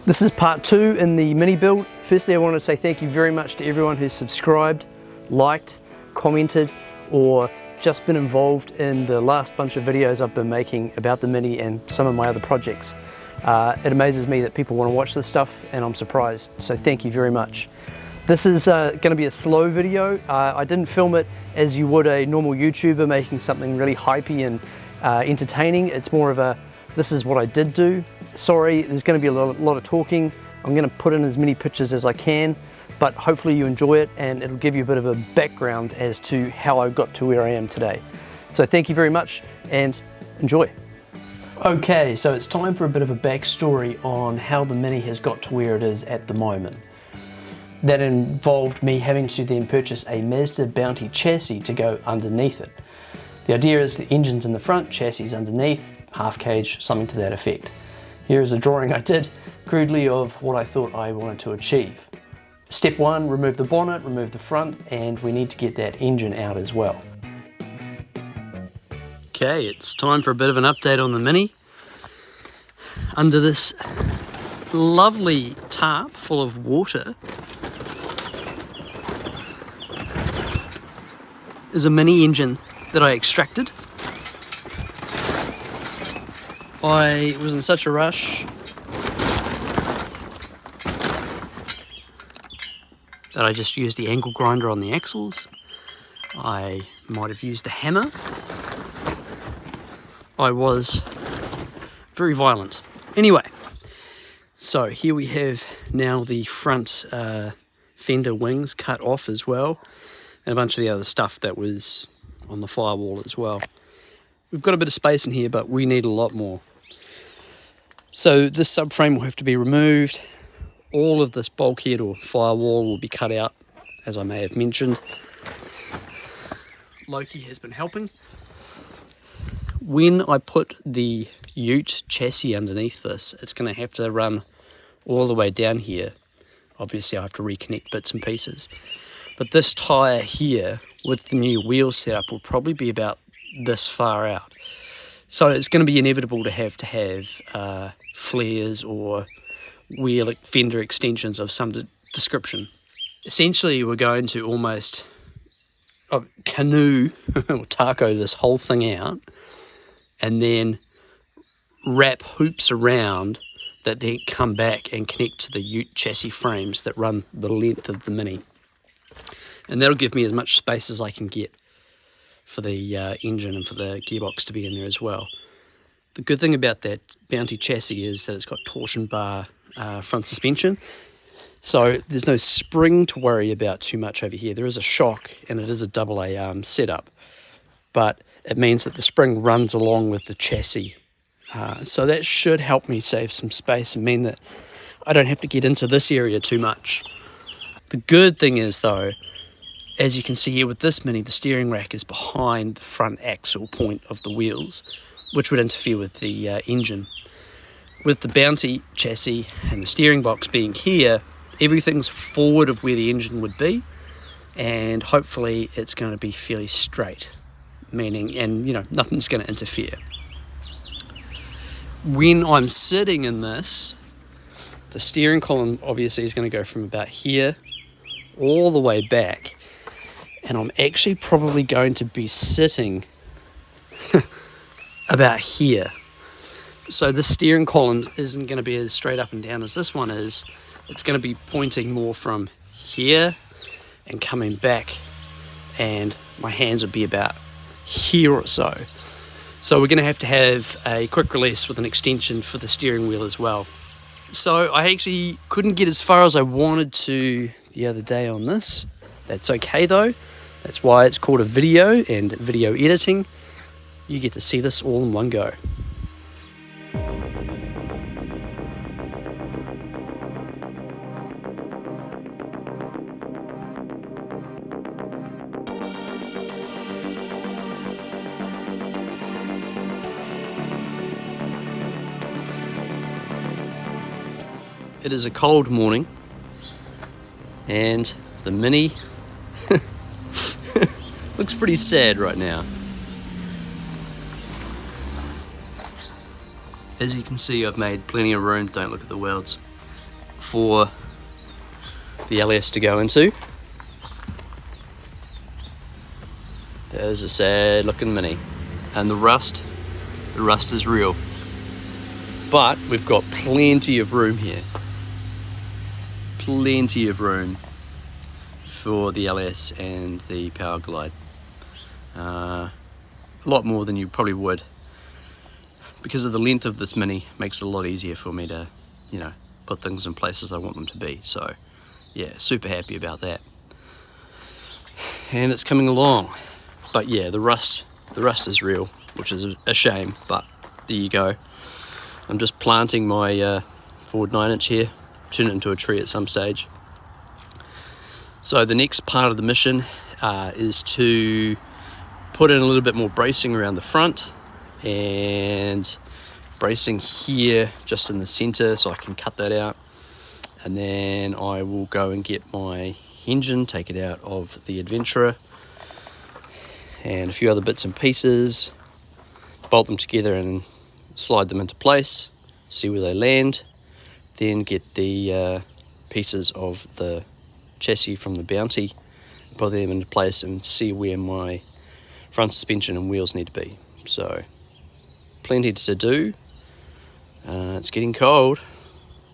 This is part 2 in the mini build. Firstly, I want to say thank you very much to everyone who's subscribed, liked, commented, or just been involved in the last bunch of videos I've been making about the Mini and some of my other projects. It amazes me that people want to watch this stuff, and I'm surprised, so thank you very much. This is going to be a slow video. I didn't film it as you would a normal YouTuber making something really hypey and entertaining. It's more of a, this is what I did do. Sorry, there's going to be a lot of talking. I'm going to put in as many pictures as I can, but hopefully you enjoy it and it'll give you a bit of a background as to how I got to where I am today. So thank you very much and enjoy. Okay, so it's time for a bit of a backstory on how the Mini has got to where it is at the moment. That involved me having to then purchase a Mazda Bounty chassis to go underneath it. The idea is the engine's in the front, chassis underneath, half cage, something to that effect. Here is a drawing I did crudely of what I thought I wanted to achieve. Step 1, remove the bonnet, remove the front, and we need to get that engine out as well. Okay, it's time for a bit of an update on the Mini. Under this lovely tarp full of water is a Mini engine that I extracted. I was in such a rush that I just used the angle grinder on the axles. I might have used the hammer. I was very violent. Anyway, so here we have now the front fender wings cut off as well, and a bunch of the other stuff that was on the firewall as well. We've got a bit of space in here, but we need a lot more. So this subframe will have to be removed. All of this bulkhead or firewall will be cut out, as I may have mentioned. Loki has been helping. When I put the Ute chassis underneath this, it's going to have to run all the way down here. Obviously I have to reconnect bits and pieces. But this tyre here, with the new wheels set up, will probably be about this far out. So it's going to be inevitable to have flares or wheel fender extensions of some description. Essentially, we're going to almost canoe or taco this whole thing out and then wrap hoops around that then come back and connect to the Ute chassis frames that run the length of the Mini. And that'll give me as much space as I can get for the engine and for the gearbox to be in there as well. The good thing about that Bounty chassis is that it's got torsion bar front suspension, so there's no spring to worry about too much over here. There is a shock and it is a AA arm setup, but it means that the spring runs along with the chassis, so that should help me save some space and mean that I don't have to get into this area too much. The good thing is though, as you can see here with this Mini, the steering rack is behind the front axle point of the wheels, which would interfere with the engine. With the Bounty chassis and the steering box being here, everything's forward of where the engine would be, and hopefully it's going to be fairly straight, meaning, and you know, nothing's going to interfere. When I'm sitting in this, the steering column obviously is going to go from about here all the way back, and I'm actually probably going to be sitting about here. So the steering column isn't going to be as straight up and down as this one is. It's going to be pointing more from here and coming back, and my hands would be about here or so. So we're going to have a quick release with an extension for the steering wheel as well. So I actually couldn't get as far as I wanted to the other day on this. That's okay though. That's why it's called a video and video editing. You get to see this all in one go. It is a cold morning and the Mini looks pretty sad right now. As you can see, I've made plenty of room. Don't look at the welds. for the LS to go into. There's a sad looking Mini, and the rust is real. But we've got plenty of room here. Plenty of room for the LS and the Power Glide. A lot more than you probably would. Because of the length of this Mini, makes it a lot easier for me to, put things in places I want them to be. So, yeah, super happy about that. And it's coming along. But yeah, the rust is real, which is a shame, but there you go. I'm just planting my Ford 9-inch here, turn it into a tree at some stage. So the next part of the mission is to put in a little bit more bracing around the front, and bracing here just in the center so I can cut that out. And then I will go and get my engine, take it out of the Adventurer, and a few other bits and pieces, bolt them together and slide them into place, see where they land, then get the pieces of the chassis from the Bounty, put them into place and see where my front suspension and wheels need to be. So plenty to do. It's getting cold.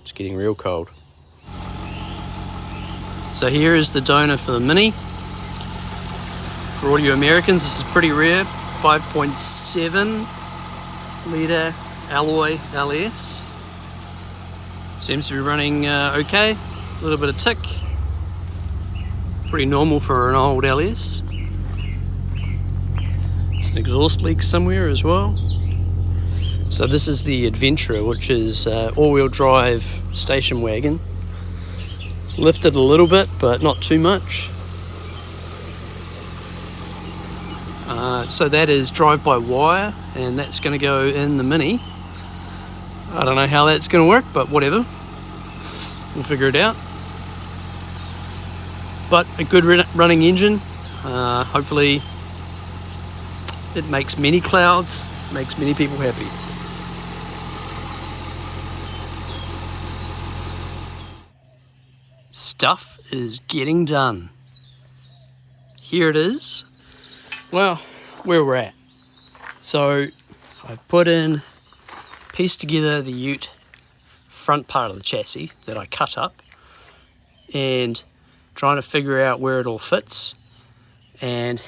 It's getting real cold. So here is the donor for the Mini. For all you Americans, this is pretty rare. 5.7 litre alloy LS. Seems to be running okay. A little bit of tick. Pretty normal for an old LS. It's an exhaust leak somewhere as well. So this is the Adventurer, which is all-wheel drive station wagon. It's lifted a little bit, but not too much. So that is drive-by-wire, and that's going to go in the Mini. I don't know how that's going to work, but whatever. We'll figure it out. But a good running engine. Hopefully it makes many clouds, makes many people happy. Stuff is getting done. Here it is. Well, where we're at. So I've pieced together the ute front part of the chassis that I cut up, and trying to figure out where it all fits. And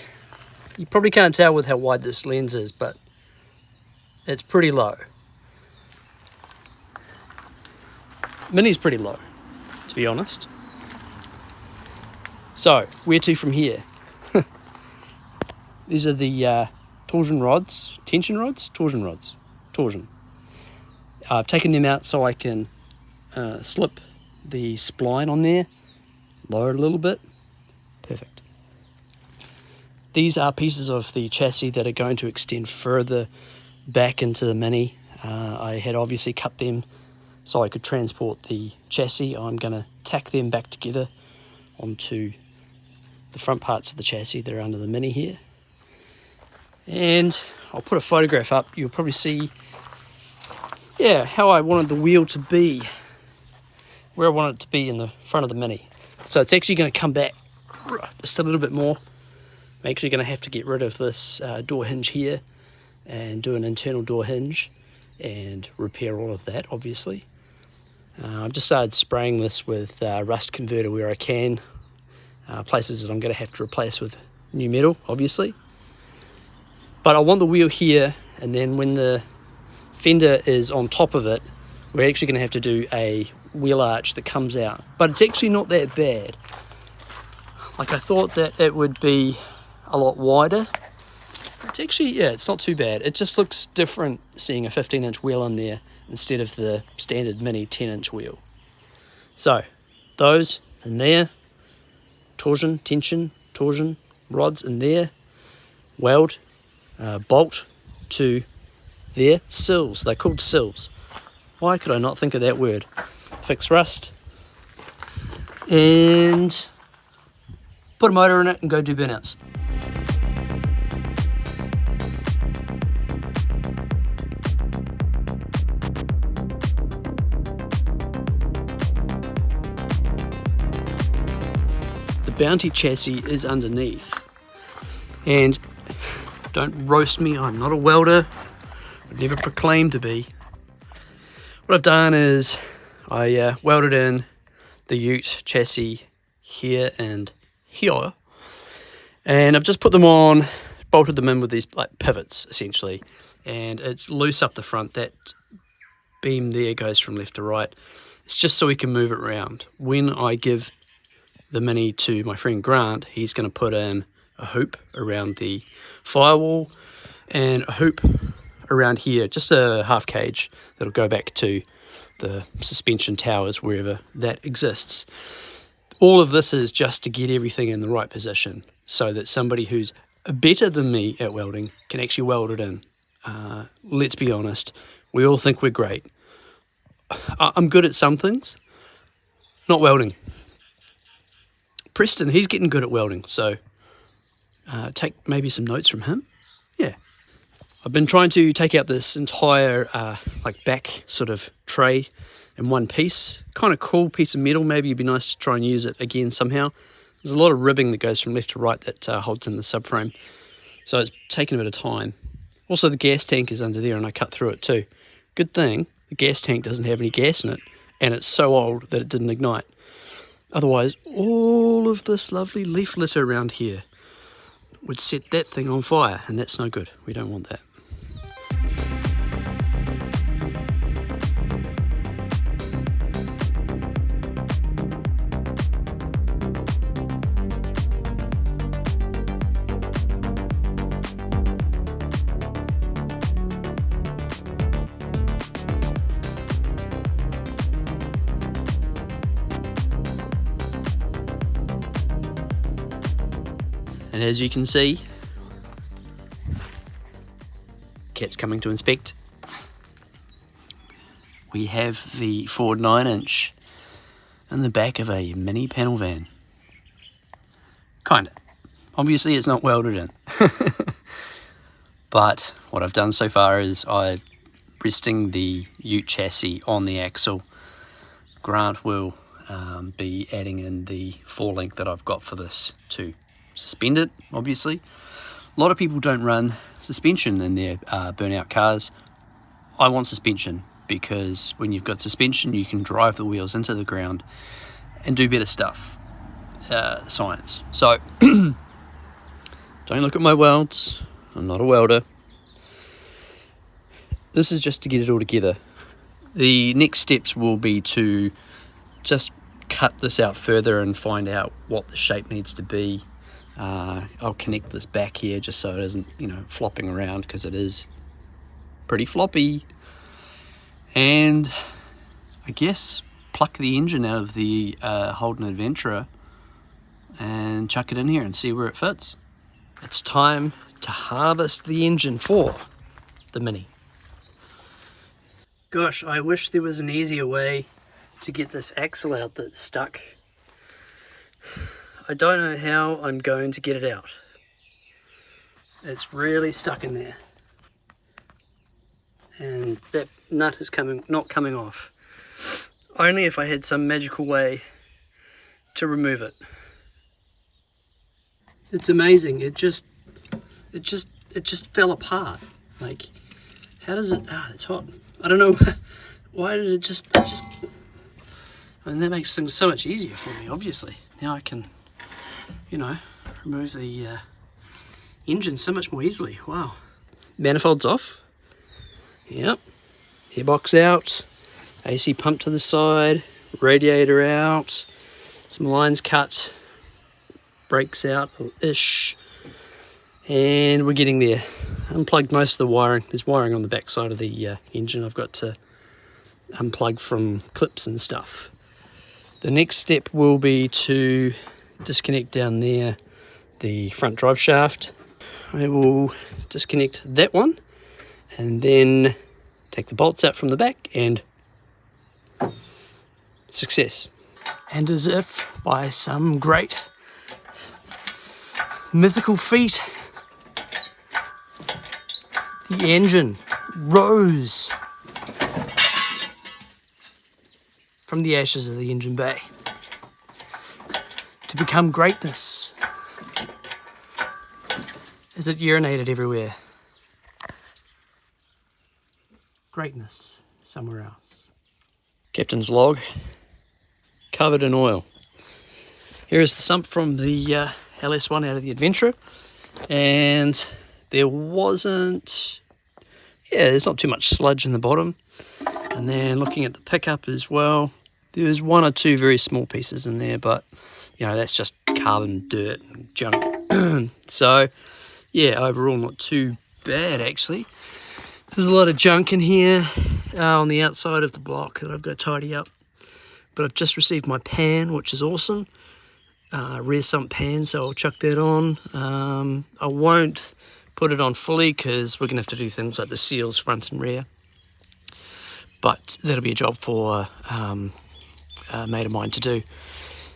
you probably can't tell with how wide this lens is, but it's pretty low. Mini's pretty low, to be honest. So, where to from here? These are the torsion rods. I've taken them out so I can slip the spline on there, lower it a little bit. Perfect. These are pieces of the chassis that are going to extend further back into the Mini. I had obviously cut them so I could transport the chassis. I'm going to tack them back together onto the front parts of the chassis that are under the Mini here. And I'll put a photograph up. You'll probably see, how I wanted the wheel to be, where I want it to be in the front of the Mini. So it's actually going to come back just a little bit more. I'm actually going to have to get rid of this door hinge here and do an internal door hinge and repair all of that, obviously. I've just started spraying this with rust converter where I can, places that I'm going to have to replace with new metal, obviously. But I want the wheel here, and then when the fender is on top of it, we're actually going to have to do a wheel arch that comes out. But it's actually not that bad. Like, I thought that it would be a lot wider. It's actually, it's not too bad. It just looks different seeing a 15-inch wheel in there instead of the standard Mini 10-inch wheel. So, those in there, torsion, tension, torsion, rods in there, weld, bolt to there, sills. They're called sills. Why could I not think of that word? Fix rust and put a motor in it and go do burnouts. Bounty chassis is underneath. And don't roast me, I'm not a welder. I've never proclaimed to be. What I've done is I welded in the ute chassis here and here, and I've just put them on, bolted them in with these like pivots essentially, and it's loose up the front. That beam there goes from left to right. It's just so we can move it around. When I give the Mini to my friend Grant, he's going to put in a hoop around the firewall and a hoop around here, just a half cage that'll go back to the suspension towers wherever that exists. All of this is just to get everything in the right position so that somebody who's better than me at welding can actually weld it in. Let's be honest, we all think we're great. I'm good at some things, not welding. Preston, he's getting good at welding, so take maybe some notes from him. Yeah. I've been trying to take out this entire like back sort of tray in one piece. Kind of cool piece of metal. Maybe it'd be nice to try and use it again somehow. There's a lot of ribbing that goes from left to right that holds in the subframe. So it's taken a bit of time. Also the gas tank is under there and I cut through it too. Good thing the gas tank doesn't have any gas in it and it's so old that it didn't ignite. Otherwise all of this lovely leaf litter around here would set that thing on fire, and that's no good. We don't want that. And as you can see, Cat's coming to inspect. We have the Ford 9-inch in the back of a mini panel van. Kinda. Obviously it's not welded in. But what I've done so far is I'm resting the ute chassis on the axle. Grant will be adding in the forelink that I've got for this to suspend it, obviously. A lot of people don't run suspension in their Burnout cars. I want suspension because when you've got suspension you can drive the wheels into the ground and do better stuff. Science. So don't look at my welds, I'm not a welder. This is just to get it all together. The next steps will be to just cut this out further and find out what the shape needs to be. I'll connect this back here just so it isn't, flopping around, because it is pretty floppy. And I guess pluck the engine out of the Holden Adventurer and chuck it in here and see where it fits. It's time to harvest the engine for the Mini. Gosh, I wish there was an easier way to get this axle out that's stuck. I don't know how I'm going to get it out. It's really stuck in there. And that nut is not coming off. Only if I had some magical way to remove it. It's amazing. It just fell apart. Like, how does it? It's hot. I don't know. Why did it just? I mean, that makes things so much easier for me. Obviously, now I can, remove the engine so much more easily. Wow. Manifolds off. Yep. Airbox out. AC pump to the side. Radiator out. Some lines cut. Brakes out-ish. And we're getting there. Unplugged most of the wiring. There's wiring on the back side of the engine I've got to unplug from clips and stuff. The next step will be to disconnect down there the front drive shaft. I will disconnect that one and then take the bolts out from the back, and success. And as if by some great mythical feat, the engine rose from the ashes of the engine bay. to become greatness as it urinated everywhere. Greatness somewhere else. Captain's log, covered in oil. Here is the sump from the LS1 out of the Adventurer, and there's not too much sludge in the bottom. And then looking at the pickup as well, there's one or two very small pieces in there, but that's just carbon, dirt, and junk. So yeah, overall not too bad actually. There's a lot of junk in here on the outside of the block that I've got to tidy up. But I've just received my pan, which is awesome. Rear sump pan, so I'll chuck that on. I won't put it on fully because we're going to have to do things like the seals front and rear. But that'll be a job for a mate of mine to do.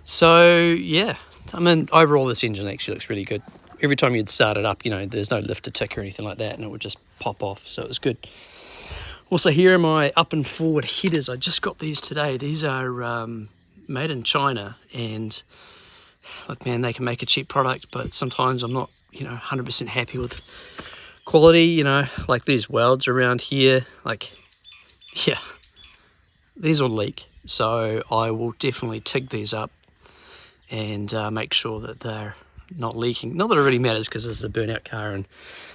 So yeah, overall this engine actually looks really good. Every time you'd start it up, there's no lift to tick or anything like that, and it would just pop off, so it was good. Also, here are my up and forward headers. I just got these today. These are made in China, and look, man, they can make a cheap product, but sometimes I'm not, 100% happy with quality. Like these welds around here, these will leak. So I will definitely TIG these up and make sure that they're not leaking. Not that it really matters because this is a burnout car, and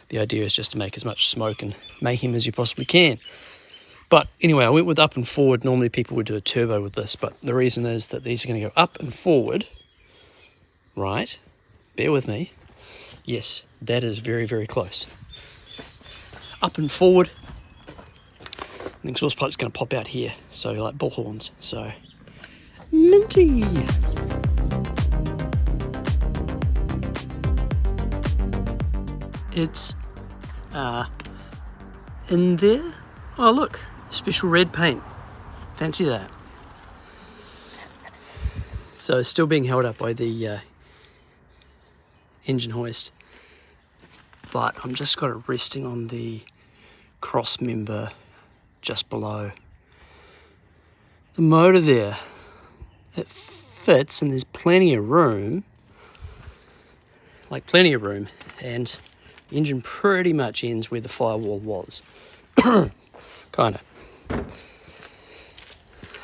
the idea is just to make as much smoke and mayhem as you possibly can. But anyway, I went with up and forward. Normally people would do a turbo with this, but the reason is that these are going to go up and forward. Right, bear with me. Yes, that is very, very close. Up and forward. The exhaust pipe's going to pop out here, so like bullhorns. So, minty. It's in there. Oh look, special red paint. Fancy that. So still being held up by the engine hoist, but I'm just got it resting on the cross member just below the motor there. It fits and there's plenty of room, and the engine pretty much ends where the firewall was. Kind of.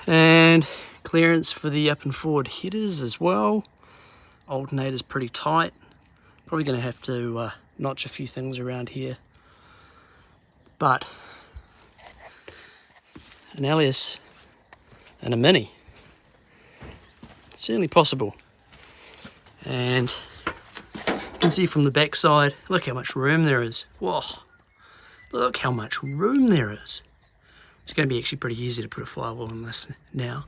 And clearance for the up and forward headers as well. Alternator's pretty tight. Probably going to have to notch a few things around here. But an LS and a Mini, it's certainly possible. And you can see from the back side, look how much room there is. Whoa, look how much room there is. It's going to be actually pretty easy to put a firewall on this now.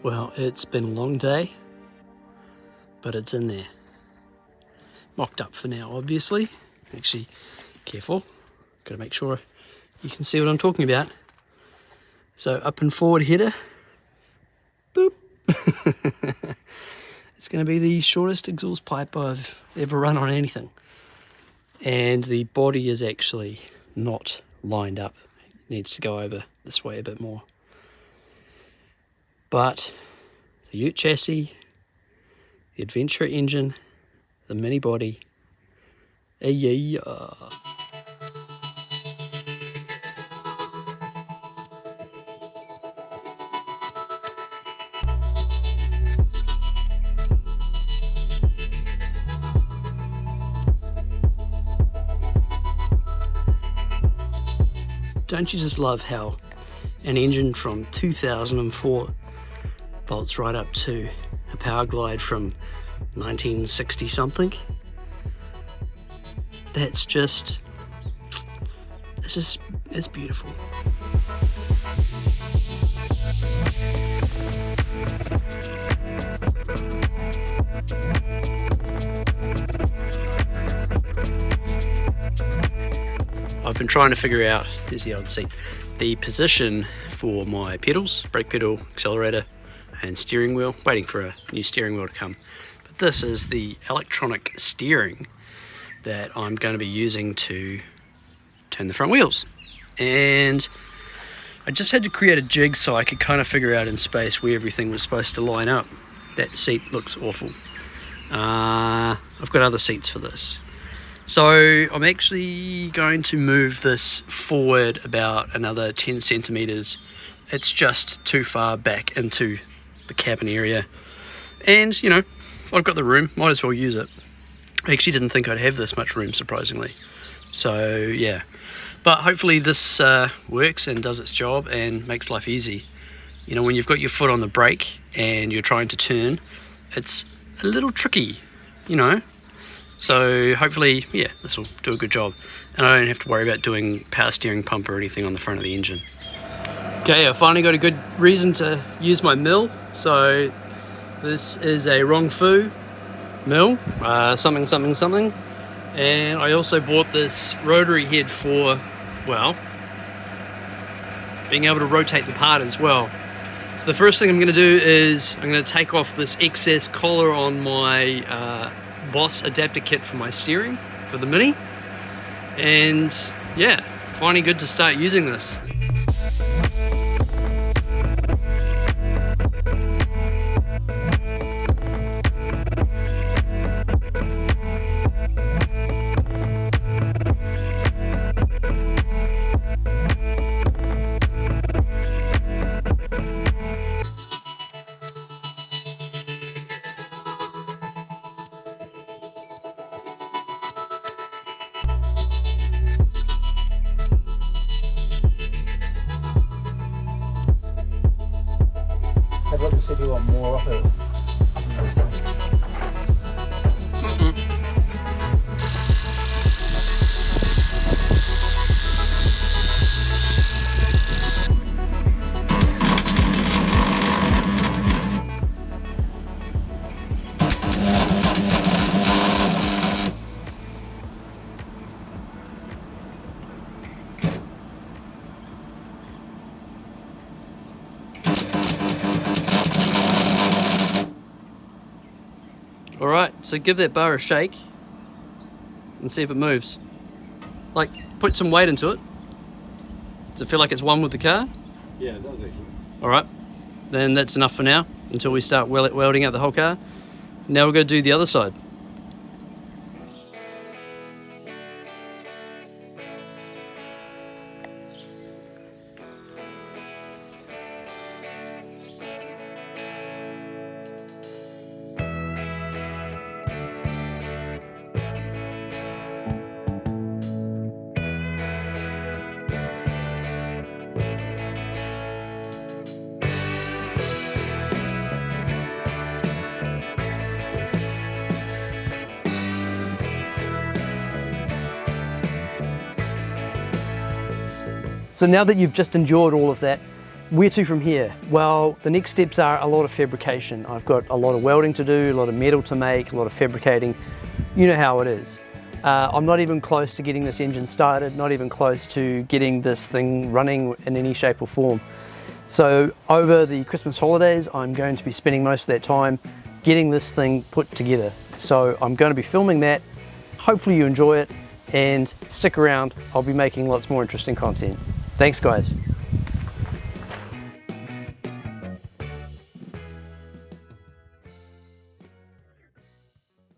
Well, it's been a long day, but it's in there. Mocked up for now, obviously. Actually, careful. Got to make sure you can see what I'm talking about. So up and forward header. Boop. It's going to be the shortest exhaust pipe I've ever run on anything. And the body is actually not lined up. It needs to go over this way a bit more. But the Ute chassis, the Adventurer engine, the Mini body, yeah. Don't you just love how an engine from 2004 bolts right up to a Power Glide from 1960 something? It's beautiful. I've been trying to figure out, there's the old seat, the position for my pedals, brake pedal, accelerator and steering wheel, waiting for a new steering wheel to come. But this is the electronic steering that I'm going to be using to turn the front wheels. And I just had to create a jig so I could kind of figure out in space where everything was supposed to line up. That seat looks awful. I've got other seats for this. So I'm actually going to move this forward about another 10 centimeters. It's just too far back into the cabin area. And, you know, I've got the room, might as well use it. I actually didn't think I'd have this much room, surprisingly. So, yeah. But hopefully this works and does its job and makes life easy. You know, when you've got your foot on the brake and you're trying to turn, it's a little tricky, you know. So hopefully, yeah, this will do a good job. And I don't have to worry about doing power steering pump or anything on the front of the engine. Okay, I finally got a good reason to use my mill. So this is a Rongfu mill, something. And I also bought this rotary head for, well, being able to rotate the part as well. So the first thing I'm going to do is I'm going to take off this excess collar on my Boss adapter kit for my steering for the Mini, and yeah, finally good to start using this. I'd love to see if you want more of it. Alright, so give that bar a shake and see if it moves. Like, put some weight into it. Does it feel like it's one with the car? Yeah, it does actually. Alright, then that's enough for now until we start welding out the whole car. Now we're going to do the other side. So now that you've just endured all of that, where to from here? Well, the next steps are a lot of fabrication. I've got a lot of welding to do, a lot of metal to make, a lot of fabricating. You know how it is. I'm not even close to getting this engine started, not even close to getting this thing running in any shape or form. So over the Christmas holidays, I'm going to be spending most of that time getting this thing put together. So I'm going to be filming that. Hopefully you enjoy it and stick around. I'll be making lots more interesting content. Thanks guys.